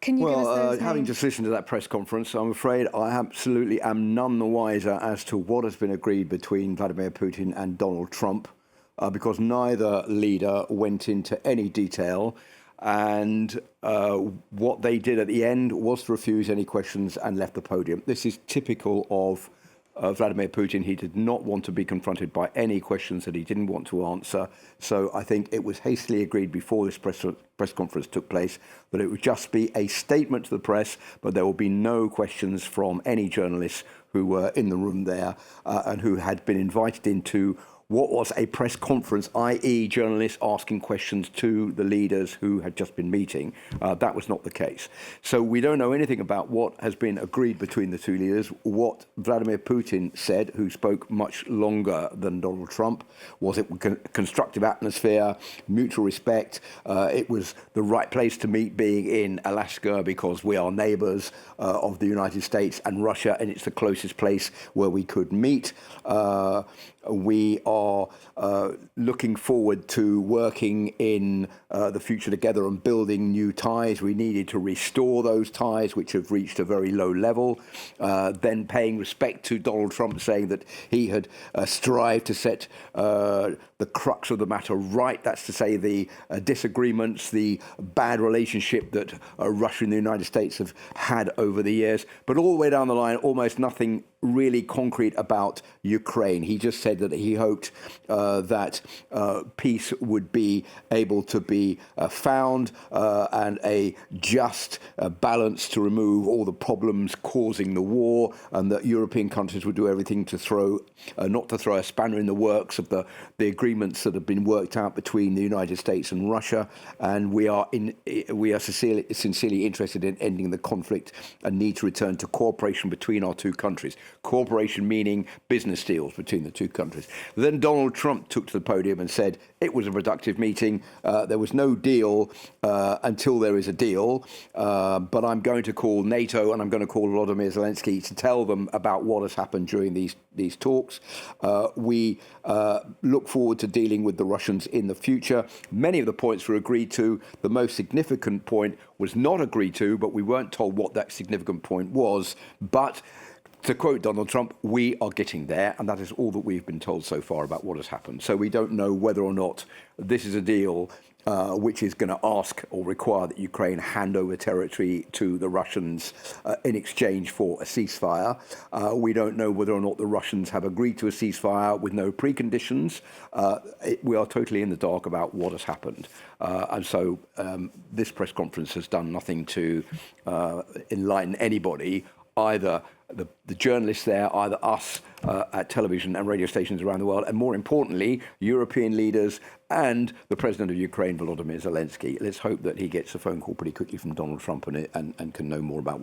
Can you give us those Having names? just listened to that press conference, I'm afraid I absolutely am none the wiser as to what has been agreed between Vladimir Putin and Donald Trump, because neither leader went into any detail. And what they did at the end was to refuse any questions and left the podium. This is typical of Vladimir Putin. He did not want to be confronted by any questions that he didn't want to answer. So I think it was hastily agreed before this press conference took place that it would just be a statement to the press, but there will be no questions from any journalists who were in the room there and who had been invited into what was a press conference, i.e. journalists asking questions to the leaders who had just been meeting. That was not the case. So we don't know anything about what has been agreed between the two leaders. What Vladimir Putin said, who spoke much longer than Donald Trump, was it constructive atmosphere, mutual respect. It was the right place to meet, being in Alaska, because we are neighbors of the United States and Russia, and it's the closest place where we could meet. We are looking forward to working in the future together and building new ties. We needed to restore those ties, which have reached a very low level. Then paying respect to Donald Trump, saying that he had strived to set the crux of the matter right. That's to say, the disagreements, the bad relationship that Russia and the United States have had over the years. But all the way down the line, almost nothing really concrete about Ukraine. He just said that he hoped that peace would be able to be found and a just balance to remove all the problems causing the war, and that European countries would do everything to not to throw a spanner in the works of the agreements that have been worked out between the United States and Russia. And we are sincerely interested in ending the conflict and need to return to cooperation between our two countries. Cooperation meaning business deals between the two countries. Then Donald Trump took to the podium and said it was a productive meeting. There was no deal until there is a deal. But I'm going to call NATO and I'm going to call Volodymyr Zelensky to tell them about what has happened during these talks. We look forward to dealing with the Russians in the future. Many of the points were agreed to. The most significant point was not agreed to, but we weren't told what that significant point was. But to quote Donald Trump, we are getting there, and that is all that we've been told so far about what has happened. So we don't know whether or not this is a deal which is going to ask or require that Ukraine hand over territory to the Russians in exchange for a ceasefire. We don't know whether or not the Russians have agreed to a ceasefire with no preconditions. We are totally in the dark about what has happened. And so this press conference has done nothing to enlighten anybody, either the journalists there, either us at television and radio stations around the world, and more importantly, European leaders and the president of Ukraine, Volodymyr Zelensky. Let's hope that he gets a phone call pretty quickly from Donald Trump and can know more about